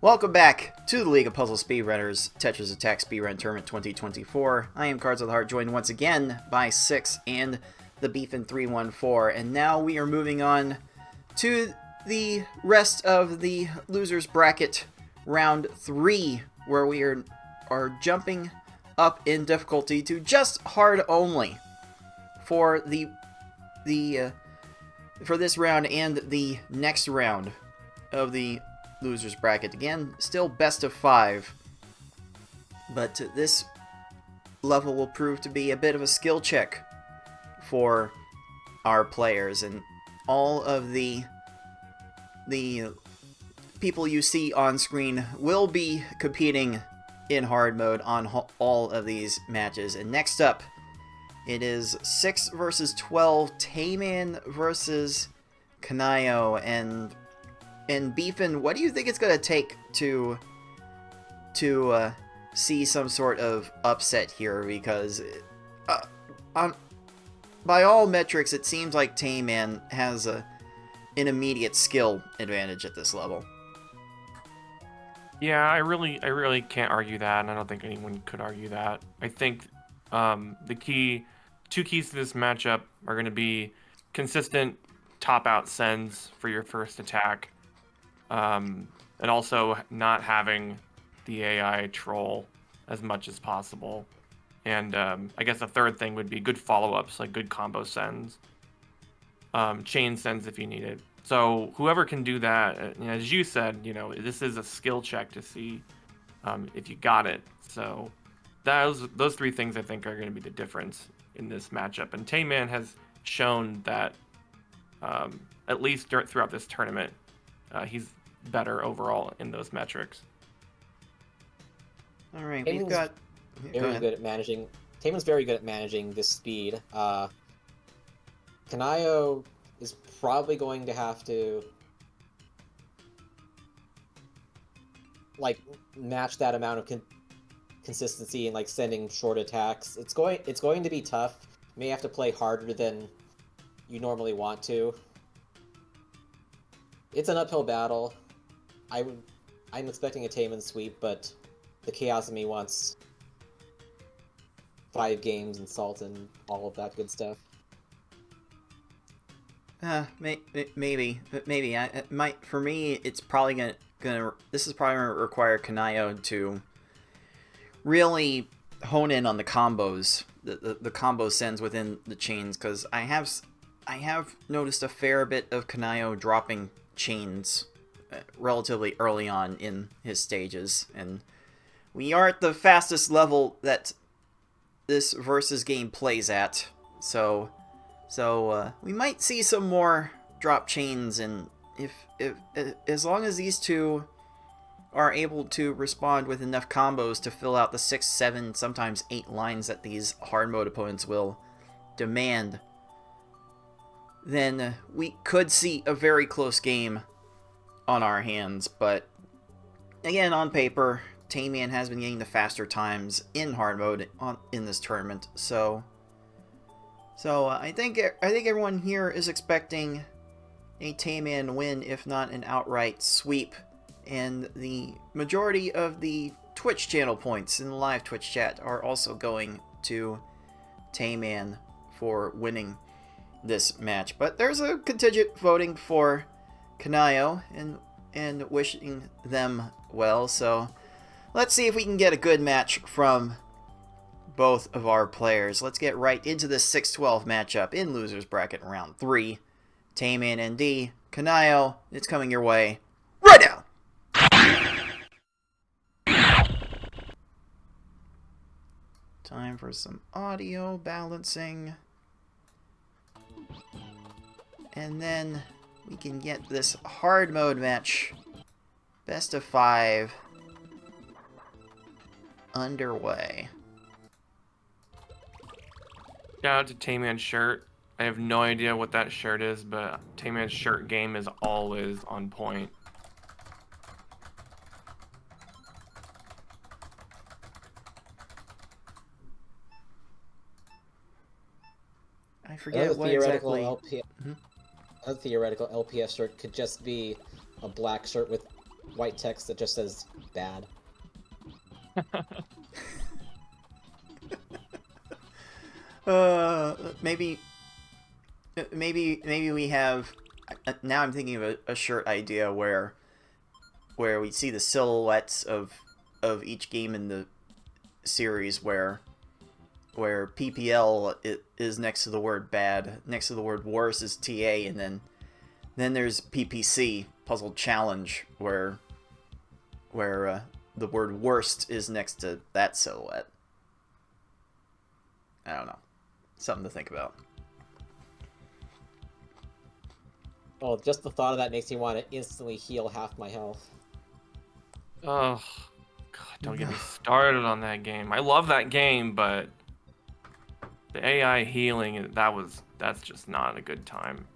Welcome back to the League of Puzzle Speedrunners Tetris Attack Speedrun Tournament 2024. I am Cards of the Heart, joined once again by Six and the Beefin 314, and now we are moving on to the rest of the losers bracket, round 3, where we are jumping up in difficulty to just hard only for for this round and the next round of the losers bracket. Again, still best of 5, but this level will prove to be a bit of a skill check for our players, and all of the people you see on screen will be competing in hard mode on all of these matches. And next up, it is 6 versus 12, TaymanND versus Kynayo. And Beefin, what do you think it's going to take to see some sort of upset here? Because by all metrics, it seems like TaymanND has an immediate skill advantage at this level. Yeah, I really can't argue that, and I don't think anyone could argue that. I think the two keys to this matchup are going to be consistent top-out sends for your first attack. And also not having the AI troll as much as possible. And I guess the third thing would be good follow-ups, like good combo sends. Chain sends if you need it. So whoever can do that, as you said, this is a skill check to see if you got it. So those three things I think are going to be the difference in this matchup. And TaymanND has shown that at least throughout this tournament, he's better overall in those metrics. All right, we've got very good at managing. TaymanND's very good at managing this speed. Kynayo is probably going to have to match that amount of consistency and sending short attacks. It's going to be tough. You may have to play harder than you normally want to. It's an uphill battle. I'm expecting a TaymanND sweep, but the chaos in me wants 5 games and salt and all of that good stuff. Maybe. It might. For me, it's probably this is probably gonna require Kynayo to really hone in on the combos, the combo sends within the chains, because I have noticed a fair bit of Kynayo dropping chains relatively early on in his stages, and we are at the fastest level that this versus game plays at, so we might see some more drop chains, and if as long as these two are able to respond with enough combos to fill out the 6, 7, sometimes 8 lines that these hard mode opponents will demand, then we could see a very close game on our hands. But again, on paper, TaymanND has been getting the faster times in hard mode in this tournament, so I think everyone here is expecting a TaymanND win, if not an outright sweep, and the majority of the Twitch channel points in the live Twitch chat are also going to TaymanND for winning this match. But there's a contingent voting for Kynayo and wishing them well, so let's see if we can get a good match from both of our players. Let's get right into this 6-12 matchup in losers bracket round 3. TaymanND, Kynayo, it's coming your way right now. Time for some audio balancing, and then we can get this hard mode match, best of 5, underway. Shout out to TaymanND's shirt. I have no idea what that shirt is, but TaymanND's shirt game is always on point. I forget what exactly. A theoretical LPS shirt could just be a black shirt with white text that just says bad. Maybe we have. Now I'm thinking of a shirt idea where we see the silhouettes of each game in the series, where PPL is next to the word bad, next to the word worse is TA, and then there's PPC, Puzzle Challenge, where the word worst is next to that silhouette. I don't know. Something to think about. Oh, just the thought of that makes me want to instantly heal half my health. Oh, God, don't get me started on that game. I love that game, but the AI healing, that's just not a good time.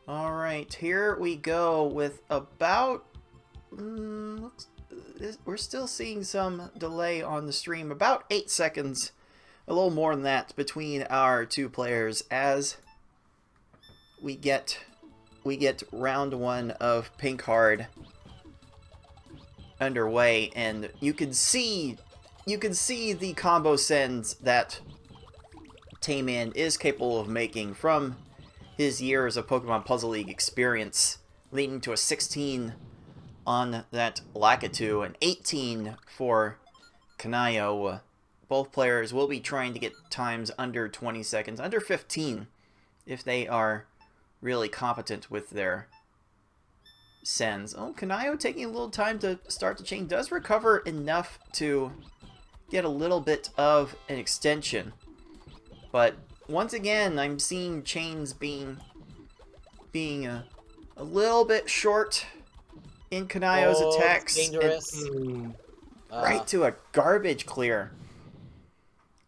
All right, here we go with about. We're still seeing some delay on the stream. About 8 seconds, a little more than that, between our two players as we get round one of Pink Hard underway, and you can see the combo sends that TaymanND is capable of making from his years of Pokemon Puzzle League experience, leading to a 16 on that Lakitu, and 18 for Kynayo. Both players will be trying to get times under 20 seconds, under 15, if they are really competent with their sends. Oh, Kynayo taking a little time to start the chain, does recover enough to get a little bit of an extension. But once again, I'm seeing chains being a little bit short in Kynayo's attacks. Dangerous. Right to a garbage clear.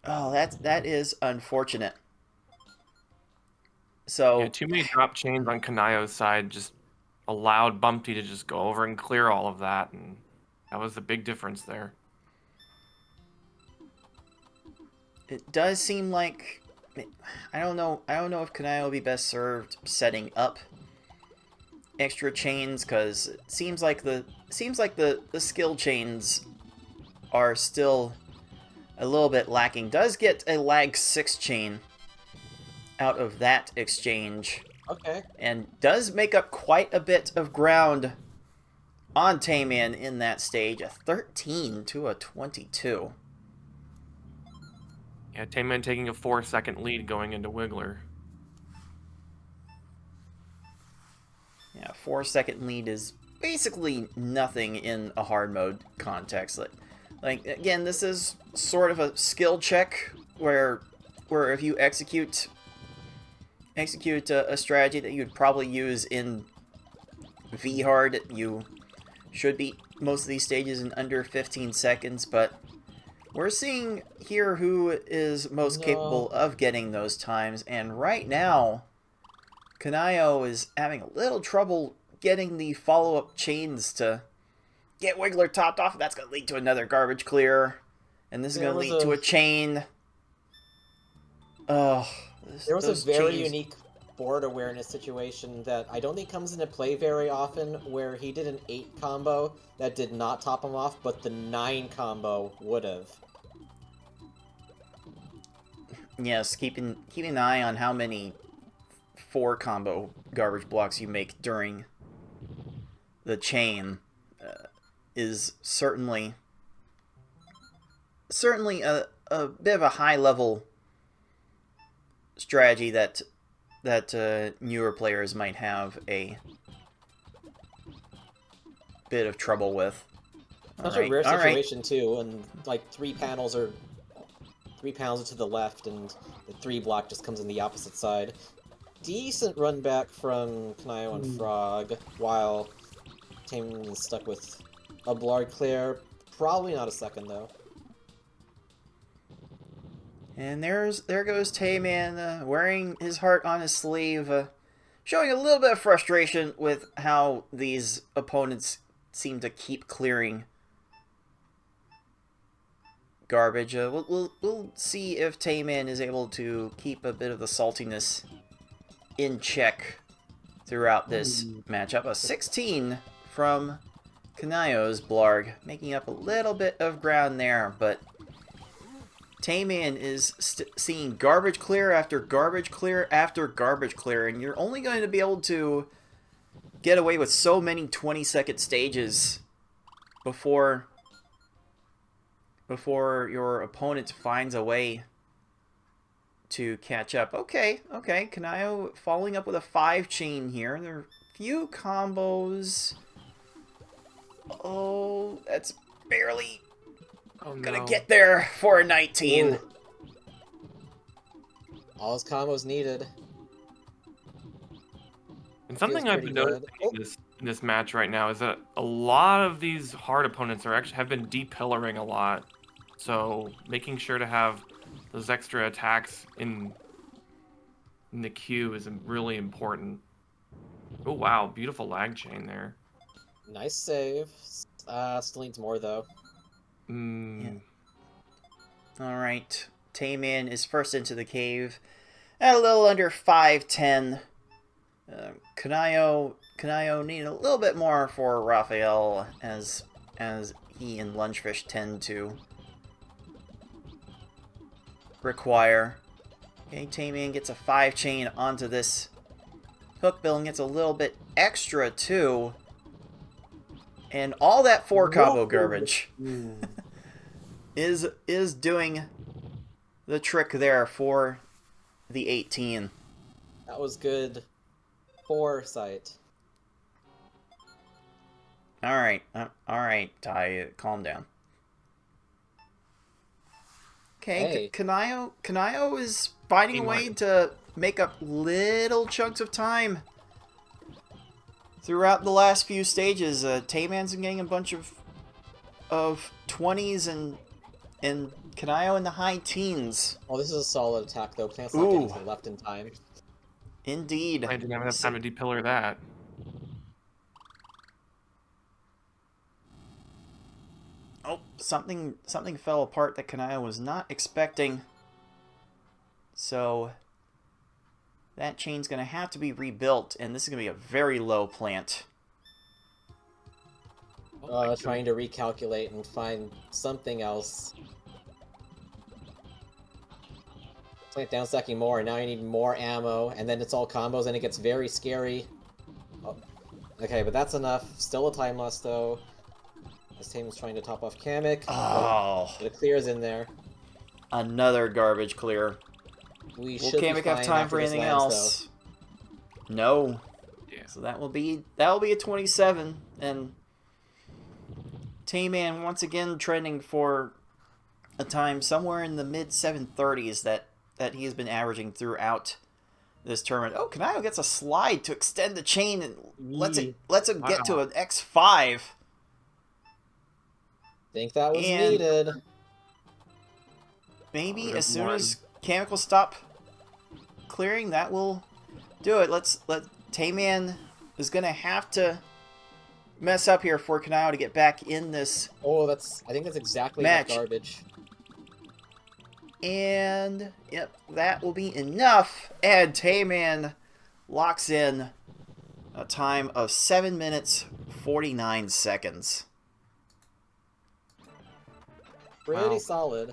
Oh, that is unfortunate. So Yeah, too many drop chains on Kynayo's side just allowed Bumpty to just go over and clear all of that, and that was the big difference there. It does seem like I don't know if Kynayo will be best served setting up extra chains, because it seems like the skill chains are still a little bit lacking. Does get a lag 6 chain out of that exchange. Okay. And does make up quite a bit of ground on TaymanND in that stage. A 13 to a 22. Yeah, TaymanND taking a 4-second lead going into Wiggler. Yeah, 4-second lead is basically nothing in a hard mode context. Like again, this is sort of a skill check where if you execute a strategy that you'd probably use in V-Hard, you should beat most of these stages in under 15 seconds, but we're seeing here who is most capable of getting those times, and right now, Kynayo is having a little trouble getting the follow-up chains to get Wiggler topped off. That's going to lead to another garbage clear, and this is going to lead to a chain. Oh, there was a very unique board awareness situation that I don't think comes into play very often, where he did an 8 combo that did not top him off, but the 9 combo would have. Yes, keeping an eye on how many 4 combo garbage blocks you make during the chain is certainly a bit of a high level strategy that newer players might have a bit of trouble with. Such a rare situation too, and like 3 panels to the left, and the 3 block just comes in the opposite side. Decent run back from Kynayo and Frog, while TaymanND is stuck with a Blard clear. Probably not a second though. And there goes TaymanND, wearing his heart on his sleeve, showing a little bit of frustration with how these opponents seem to keep clearing garbage. We'll see if TaymanND is able to keep a bit of the saltiness in check throughout this matchup. A 16 from Kynayo's Blarg, making up a little bit of ground there, but Tayman is seeing garbage clear after garbage clear after garbage clear, and you're only going to be able to get away with so many 20-second stages before your opponent finds a way to catch up. Okay, Kynayo following up with a 5 chain here. There are a few combos. Oh, that's barely gonna get there for a 19. Ooh. All his combos needed. And something I've been noticing in this match right now is that a lot of these hard opponents have been de-pillaring a lot. So making sure to have those extra attacks in the queue is really important. Oh wow, beautiful lag chain there. Nice save. Still needs more though. Yeah. Alright. Tayman is first into the cave at a little under 5'10". Kynayo needed a little bit more for Raphael, as he and Lungefish tend to require. Okay, Tayman gets a 5 chain onto this hook bill and gets a little bit extra too. And all that 4 combo garbage is doing the trick there for the 18. That was good foresight. Alright, Ty, calm down. Okay, Kynayo is finding a way to make up little chunks of time throughout the last few stages. Tayman's been getting a bunch of 20s and Kynayo in the high teens. Oh, this is a solid attack though. Plant's not getting to the left in time. Indeed. I didn't have enough time to de-pillar that. Oh, something fell apart that Kynayo was not expecting. So that chain's going to have to be rebuilt, and this is going to be a very low plant. Trying to recalculate and find something else. Plant down stacking more, and now I need more ammo, and then it's all combos, and it gets very scary. Oh. Okay, but that's enough. Still a time loss, though. This team is trying to top off Kamek. Oh. But it clears in there. Another garbage clear. Will Kamek have time for anything else? Though. No. Yeah. So that will be a 27, and Tayman once again trending for a time somewhere in the mid 730s that he has been averaging throughout this tournament. Oh, Kynayo gets a slide to extend the chain and lets it get to an X5. Think that was needed. Maybe as soon as Kamek will stop clearing, that will do it. Tayman is gonna have to mess up here for Kynayo to get back in this. Oh, I think that's exactly match. That garbage. And yep, that will be enough. And Tayman locks in a time of 7 minutes 49 seconds. Pretty solid.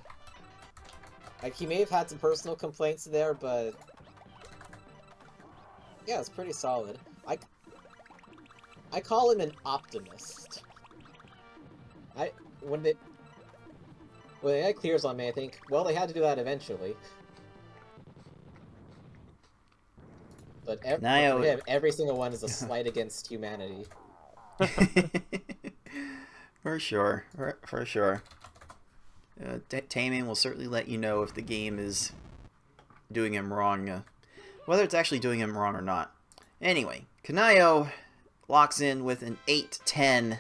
Like, he may have had some personal complaints there, but yeah, it's pretty solid. I call him an optimist. When the guy clears on me, I think, well, they had to do that eventually. But for him, every single one is a slight against humanity. For sure. Tayman will certainly let you know if the game is doing him wrong, whether it's actually doing him wrong or not. Anyway, Kynayo locks in with an 8-10,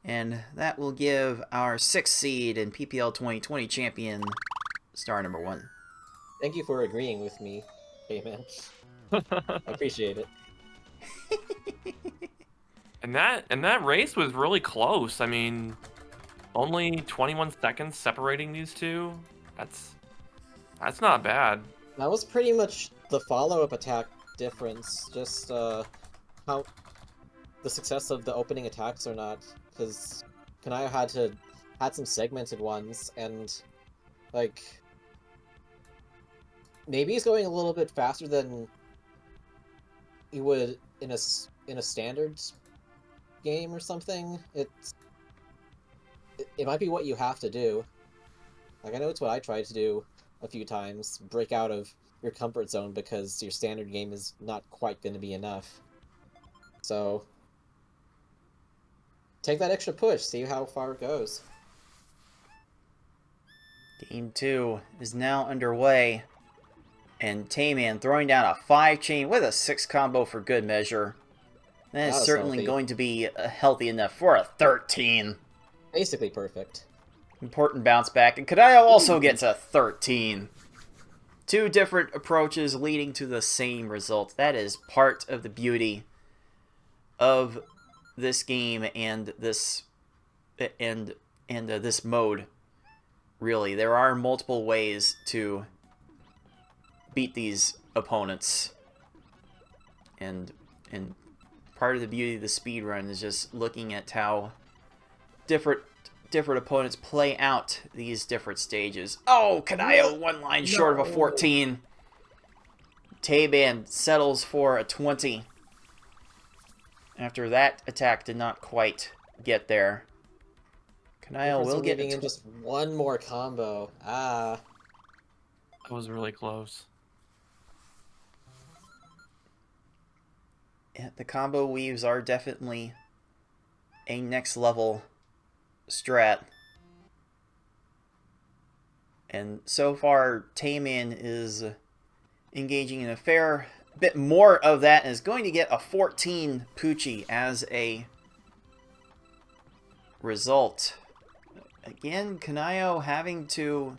and that will give our 6th seed and PPL 2020 champion star number 1. Thank you for agreeing with me, Tayman. I appreciate it. And that race was really close. I mean, only 21 seconds separating these two. That's not bad. That was pretty much the follow-up attack difference. Just how the success of the opening attacks or not, because Kynayo had some segmented ones, and like maybe he's going a little bit faster than he would in a standard game or something. It might be what you have to do. Like, I know it's what I tried to do a few times, break out of your comfort zone because your standard game is not quite going to be enough. So, take that extra push, see how far it goes. Game 2 is now underway, and TaymanND throwing down a 5-chain with a 6 combo for good measure. That is certainly healthy. going to be healthy enough for a 13. Basically perfect. Important bounce back, and Kynayo also gets a 13. 2 different approaches leading to the same result. That is part of the beauty of this game and this this mode. Really, there are multiple ways to beat these opponents, and part of the beauty of the speedrun is just looking at how different opponents play out these different stages. Oh, Kynayo, one line short of a 14. TaymanND settles for a 20. After that attack did not quite get there. Kynayo will get in just one more combo. Ah. That was really close. Yeah, the combo weaves are definitely a next level strat. And so far, TaymanND is engaging in a fair bit more of that and is going to get a 14 Poochie as a result. Again, Kynayo having to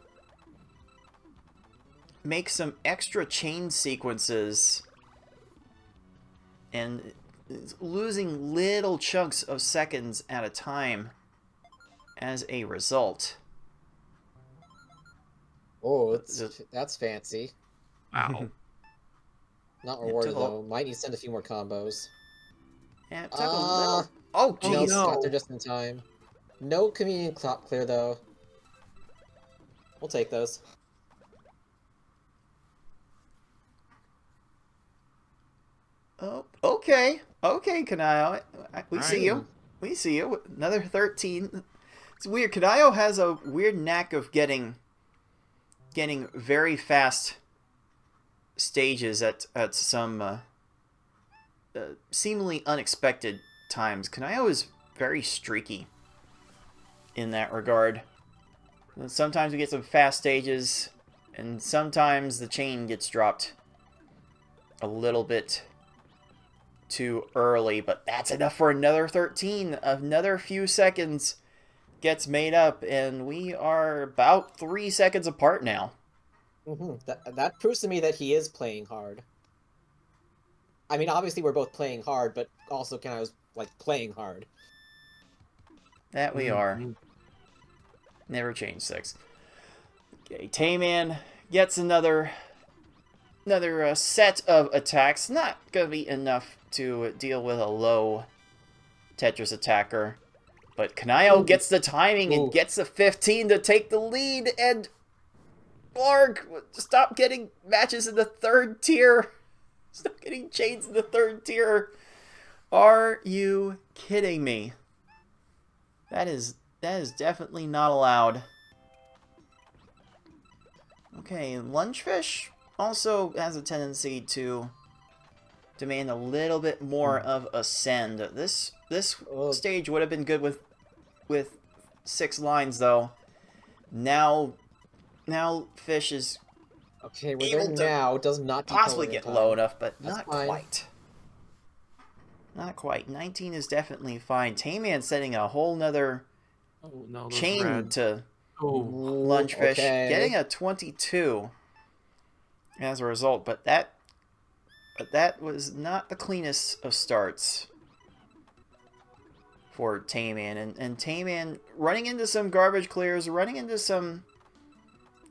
make some extra chain sequences and losing little chunks of seconds at a time as a result. Oh, that's fancy. Wow. Not rewarded, though. Might need to send a few more combos. Yeah, it took a little... Oh, jeez. No, got there just in time. No convenient clock clear, though. We'll take those. Oh, okay. Okay, Kynayo. We see you. We see you. Another 13. It's weird. Kynayo has a weird knack of getting very fast stages at some seemingly unexpected times. Kynayo is very streaky in that regard. Sometimes we get some fast stages, and sometimes the chain gets dropped a little bit too early, but that's enough for another 13. Another few seconds gets made up, and we are about 3 seconds apart now. That proves to me that he is playing hard. I mean, obviously we're both playing hard, but also kind of like playing hard. That we are. Never change 6. Okay, TaymanND gets another set of attacks. Not gonna be enough to deal with a low Tetris attacker, but Kynayo gets the timing and gets the 15 to take the lead. And Borg, stop getting matches in the 3rd tier. Stop getting chains in the 3rd tier. Are you kidding me? That is definitely not allowed. Okay, Lunchfish also has a tendency to demand a little bit more of a send. This stage would have been good with 6 lines, though. Now Fish is okay. We're there now. Does not possibly get low enough, but not fine. quite. Not quite. 19 is definitely fine. TaymanND setting a whole nother chain to Lunchfish, getting a 22 as a result. But that was not the cleanest of starts for TaymanND, and TaymanND running into some garbage clears, running into some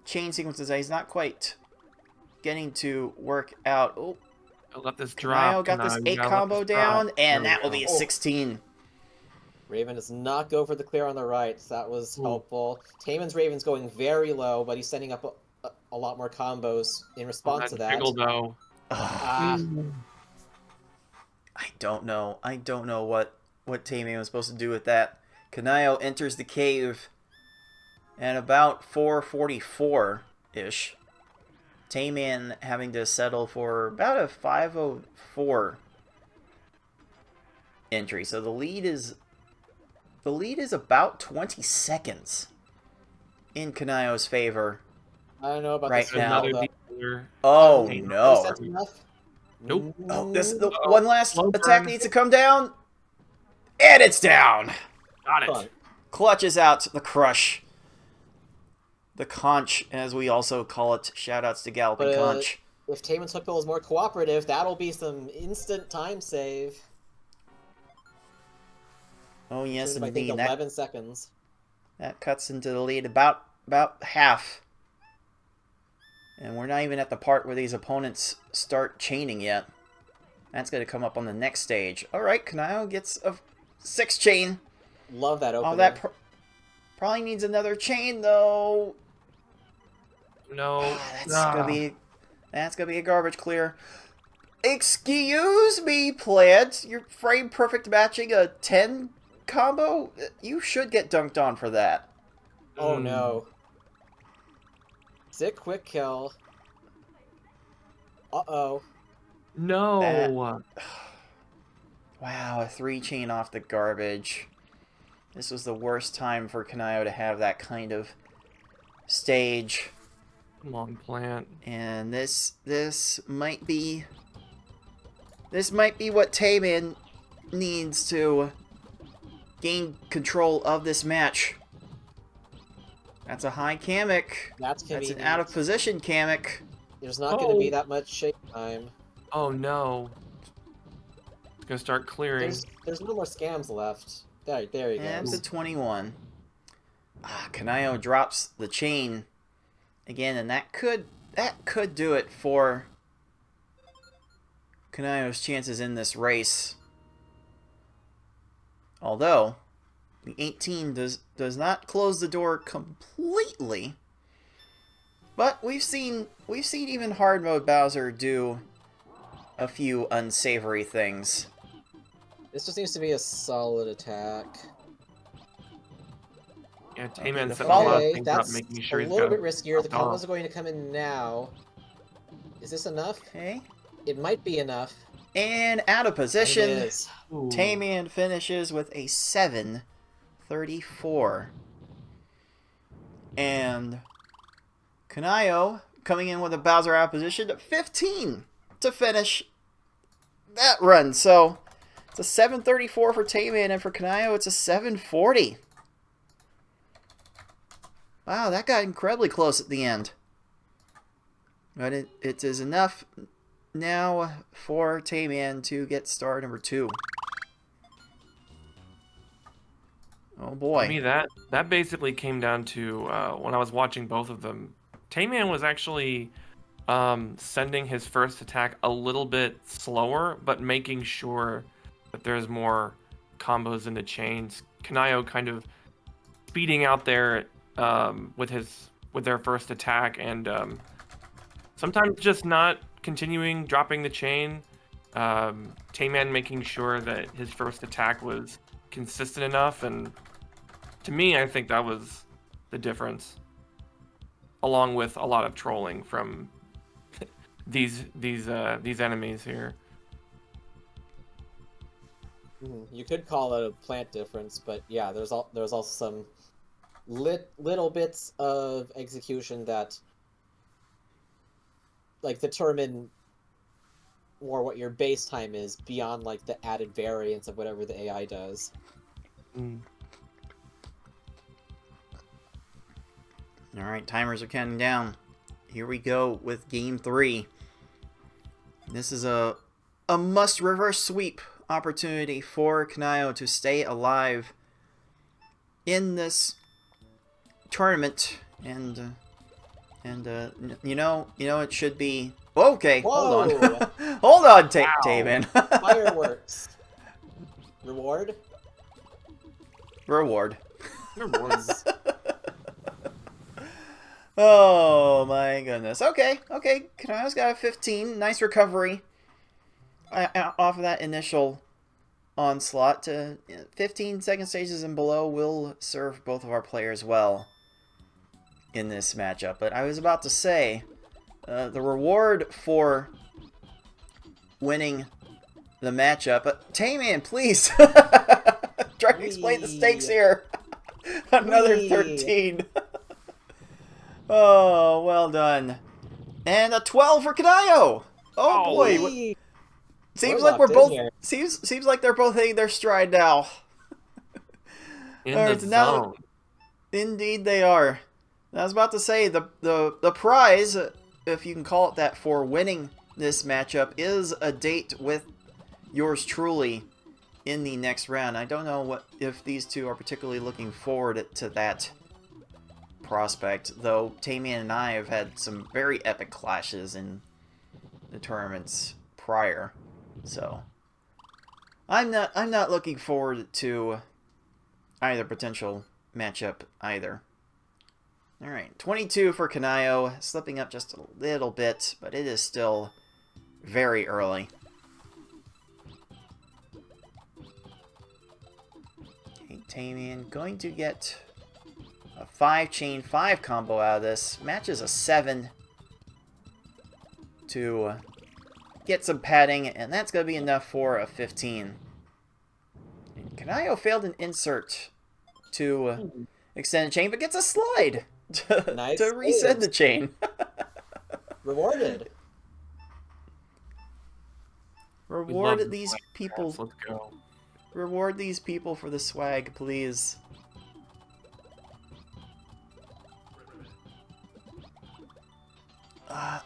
chain sequences that he's not quite getting to work out. Oh, Let this Kynayo drop. got this Kynayo, 8 you gotta let combo this drop. down, and There that we will go. be a 16. Raven does not go for the clear on the right. So that was Ooh. helpful. Tayman's Raven's going very low, but he's setting up a lot more combos in response to That that. jiggle, though. Ah, I don't know. I don't know what Tayman was supposed to do with that. Kynayo enters the cave at about 4:44-ish. Tayman having to settle for about a 5:04 entry. So the lead is about 20 seconds in Kynayo's favor. I don't know about Right this now. though. Oh Is no. that enough? Nope. Oh, this the Uh-oh. one last Slow attack burn. needs to come down. And it's down. Got Fun. it. Clutches out the crush. The conch, as we also call it. Shoutouts to Galloping But, Conch. If Tayman's hook pull is more cooperative, that'll be some instant time save. Oh yes, I think indeed. 11 seconds. That cuts into the lead about half. And we're not even at the part where these opponents start chaining yet. That's going to come up on the next stage. All right, Kynayo gets a 6 chain. Love that opening. Oh, that probably needs another chain though. No. That's gonna be a garbage clear. Excuse me, plant. You're frame perfect matching a 10 combo. You should get dunked on for that. Oh no. Sick quick kill. Uh-oh. No. Wow, a 3 chain off the garbage. This was the worst time for Kynayo to have that kind of stage. Come on, plant. And this might be what Tayman needs to gain control of this match. That's a high Kamek. That's an out of position Kamek. There's not going to be that much shake time. Oh no. It's gonna start clearing. There's no more scams left. There you go. And it's a 21. Kynayo drops the chain again, and that could do it for Kynayo's chances in this race. Although the 18 does not close the door completely, but we've seen even hard mode Bowser do a few unsavory things. This just seems to be a solid attack. Yeah, Tayman set a follow- lot of things up, That's making sure a he's little got bit riskier. The top combos off. are going to come in now. Is this enough? Okay. It might be enough. And out of position. It is. Ooh. Tayman finishes with a 7:34. And Kynayo coming in with a Bowser out of position at 15 to finish that run. So it's a 7:34 for Tayman, and for Kynayo it's a 7:40. Wow, that got incredibly close at the end. But it is enough now for Tayman to get star number 2. Oh boy. To me, that basically came down to when I was watching both of them. Tayman was actually sending his first attack a little bit slower, but making sure that there's more combos in the chains. Kynayo kind of speeding out there with their first attack, and sometimes just not continuing, dropping the chain. Tayman making sure that his first attack was consistent enough, and to me, I think that was the difference, along with a lot of trolling from these enemies here. You could call it a plant difference, but yeah, there's also some little bits of execution that like determine more what your base time is beyond like the added variance of whatever the AI does. All right, timers are counting down. Here we go with game 3. This is a must reverse sweep opportunity for Kynayo to stay alive in this tournament and And you know, it should be. Okay, Whoa! hold on, hold on, Wow. Tayman. Fireworks. Reward? Reward. Rewards. Oh my goodness. Okay. Kanayo's got a 15. Nice recovery off of that initial onslaught. 15 second stages and below will serve both of our players well in this matchup. But I was about to say, the reward for winning the matchup. Tayman, please try to explain the stakes here. Another 13. Oh, well done. And a 12 for Kynayo. Oh boy. Whee! Seems We're like we're locked in both here. seems like they're both hitting their stride now. In Alright, the so now- zone. Indeed they are. I was about to say the prize, if you can call it that, for winning this matchup is a date with yours truly in the next round. I don't know if these two are particularly looking forward to that prospect, though Tayman and I have had some very epic clashes in the tournaments prior, so I'm not looking forward to either potential matchup either. All right, 22 for Kynayo, slipping up just a little bit, but it is still very early. Okay, Tayman going to get a 5-chain 5 combo out of this. Matches a 7 to get some padding, and that's going to be enough for a 15. And Kynayo failed an insert to extend the chain, but gets a slide to, Nice to reset moves. the chain. Rewarded. We love Reward the these swag, people. guys. Let's go. Reward these people for the swag, please.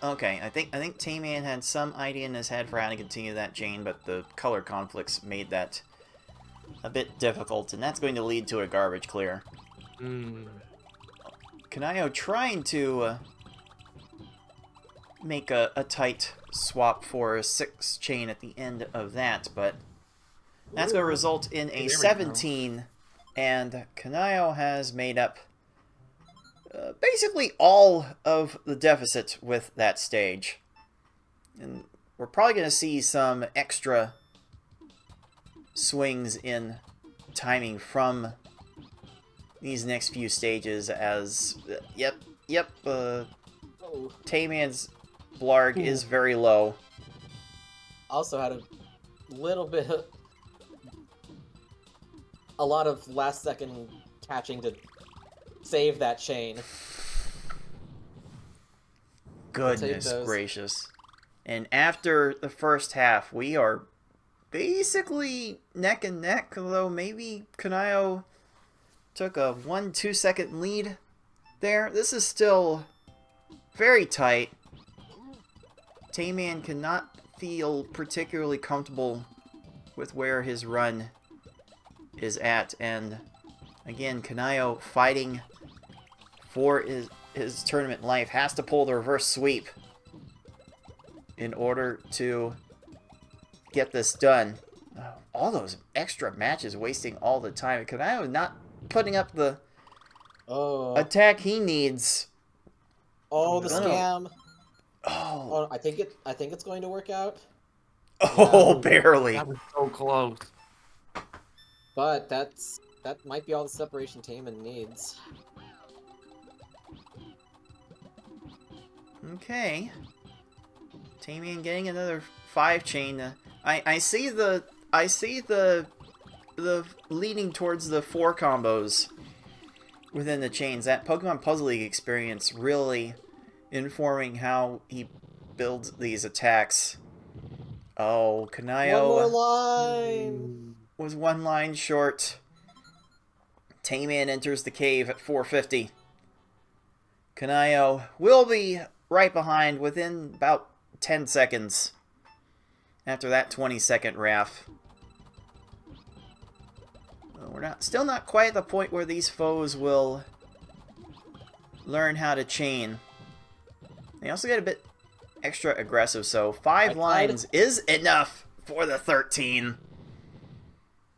Okay, I think Tayman had some idea in his head for how to continue that chain, but the color conflicts made that a bit difficult, and that's going to lead to a garbage clear. Kynayo trying to make a tight swap for a 6 chain at the end of that, but that's going to result in a 17, and Kynayo has made up basically all of the deficit with that stage. And we're probably going to see some extra swings in timing from these next few stages as, Tayman's blarg is very low. Also had a little bit of... a lot of last second catching to save that chain. Goodness gracious. And after the first half, we are basically neck and neck, although maybe Kynayo took a 1-2 second lead there. This is still very tight. Tayman cannot feel particularly comfortable with where his run is at, and again, Kynayo fighting for his tournament life, has to pull the reverse sweep in order to get this done. All those extra matches wasting all the time. Kynayo not putting up the attack he needs. Oh, the No. scam. Oh, Oh, I think it's going to work out. oh, barely. That was so close. But that might be all the separation Tayman needs. Okay. Tayman getting another 5 chain. I see the leading towards the 4 combos within the chains. That Pokemon Puzzle League experience really informing how he builds these attacks. Oh, Kynayo One more line. was 1 line short. Tayman enters the cave at 450. Kynayo will be right behind within about 10 seconds after that 20-second RAF. We're still not quite at the point where these foes will learn how to chain. They also get a bit extra aggressive, so 5 lines is enough for the 13.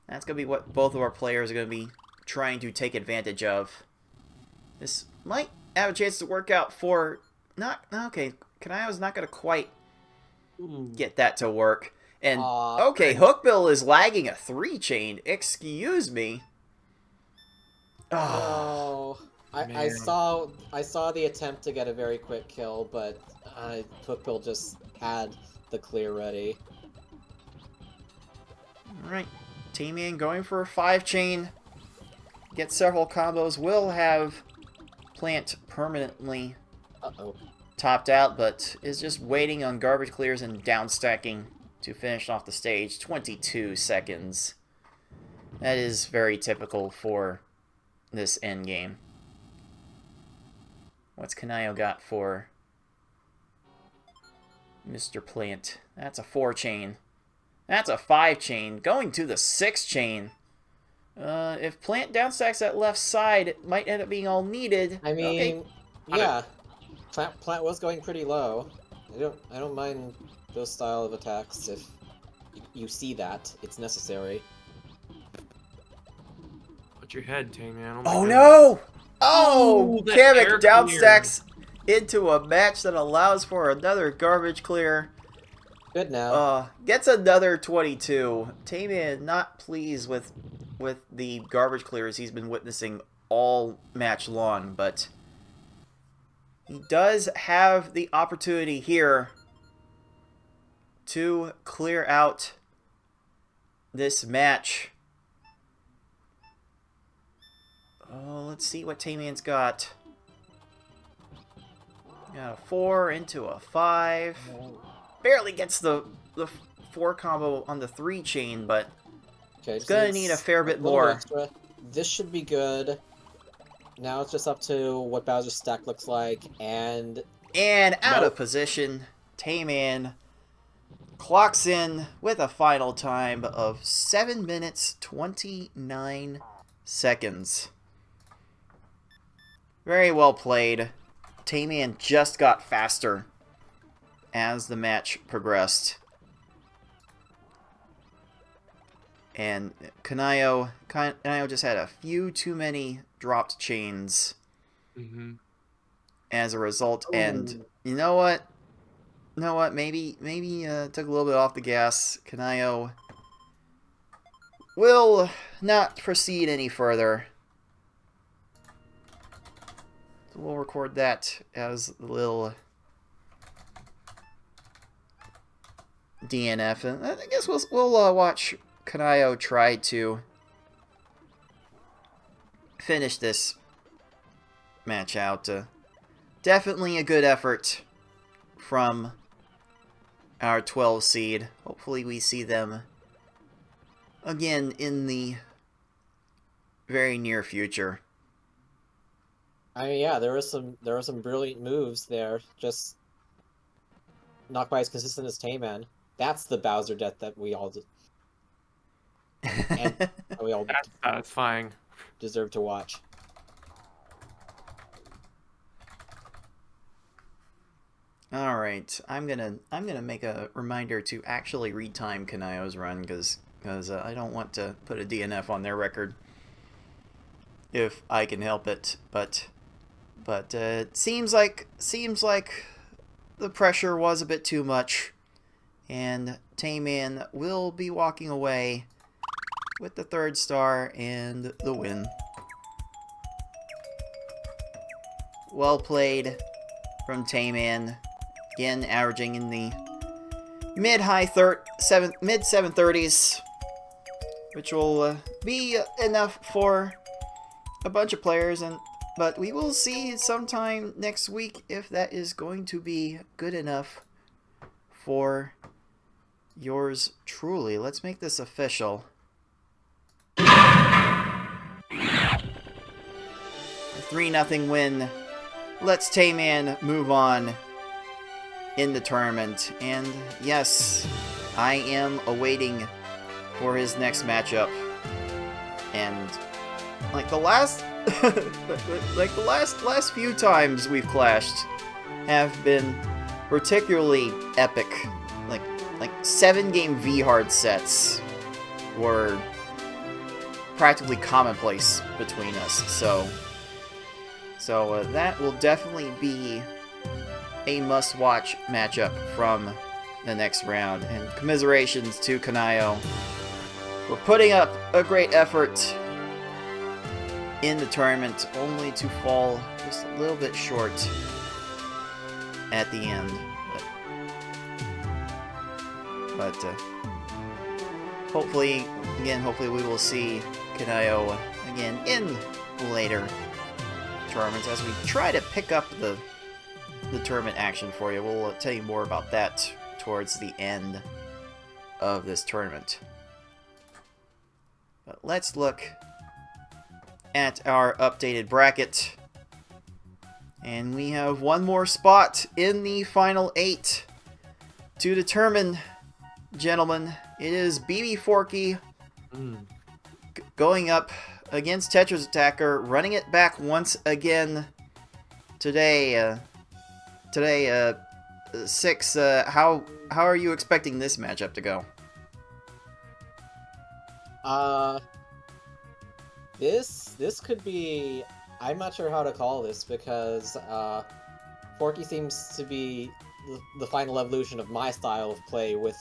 That's going to be what both of our players are going to be trying to take advantage of. This might have a chance to work out for... Okay, Kynayo's not going to quite get that to work. And, okay, Hookbill is lagging a 3-chain. Excuse me. Oh, I saw the attempt to get a very quick kill, but Hookbill just had the clear ready. Alright, TaymanND going for a 5-chain. Get several combos. Will have Plant permanently topped out, but is just waiting on garbage clears and downstacking to finish off the stage. 22 seconds. That is very typical for this endgame. What's Kynayo got for Mr. Plant? That's a 4-chain. That's a 5-chain. Going to the 6-chain. If Plant downstacks that left side, it might end up being all needed. I mean, yeah. Plant was going pretty low. I don't mind those style of attacks if you see that it's necessary. Put your head, Tayman. Oh no! Oh, Kamek downstacks into a match that allows for another garbage clear. Good now. Gets another 22. TaymanND not pleased with the garbage clears he's been witnessing all match long, but he does have the opportunity here to clear out this match. Oh, let's see what TaymanND's got. Got a 4 into a 5. Barely gets the 4 combo on the 3-chain, but it's gonna need a fair bit more. Extra. This should be good. Now it's just up to what Bowser's stack looks like, and out of position, TaymanND clocks in with a final time of 7 minutes 29 seconds. Very well played. TaymanND just got faster as the match progressed. And Kynayo just had a few too many dropped chains as a result. Ooh. And you know what? Maybe took a little bit off the gas. Kynayo will not proceed any further. So we'll record that as a little DNF, and I guess we'll watch Kynayo try to finish this match out. Definitely a good effort from our 12 seed. Hopefully we see them again in the very near future. I mean, yeah, there were some brilliant moves there. Just not quite as consistent as Tayman. That's the Bowser death that we all did. And we all that's satisfying. Deserve to watch. All right, I'm gonna make a reminder to actually retime Kynayo's run because I don't want to put a DNF on their record if I can help it. But it seems like the pressure was a bit too much, and TaymanND will be walking away with the 3rd star and the win. Well played from TaymanND. Again, averaging in the mid 730s, which will be enough for a bunch of players, but we will see sometime next week if that is going to be good enough for yours truly. Let's make this official. A 3-0 win. Let's TaymanND move on in the tournament. And yes, I am awaiting for his next matchup. And like the last like the last few times we've clashed, have been particularly epic. Like 7-game V-hard sets were practically commonplace between us. So that will definitely be a must-watch matchup from the next round. And commiserations to Kynayo for putting up a great effort in the tournament, only to fall just a little bit short at the end. But hopefully we will see Kynayo again in later tournaments as we try to pick up the tournament action for you. We'll tell you more about that towards the end of this tournament. But let's look at our updated bracket. And we have one more spot in the final 8 to determine, gentlemen. It is BB Forky going up against Tetris Attacker, running it back once again today. 6. How are you expecting this matchup to go? This could be... I'm not sure how to call this, because Forky seems to be the final evolution of my style of play, with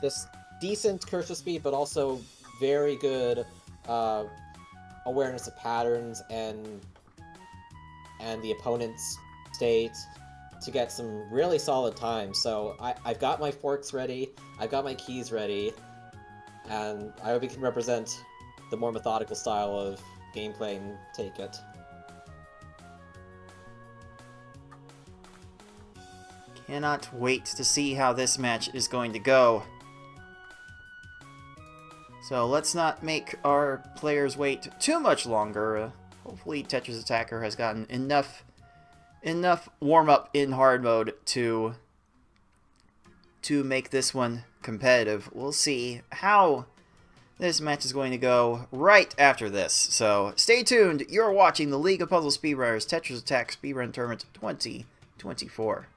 this decent cursor speed, but also very good awareness of patterns and the opponent's state to get some really solid time. So I've got my forks ready, I've got my keys ready, and I hope we can represent the more methodical style of gameplay and take it. Cannot wait to see how this match is going to go. So let's not make our players wait too much longer. Hopefully Tetris Attacker has gotten enough warm-up in hard mode to make this one competitive. We'll see how this match is going to go right after this. So stay tuned. You're watching the League of Puzzle Speedrunners Tetris Attack Speedrun Tournament 2024.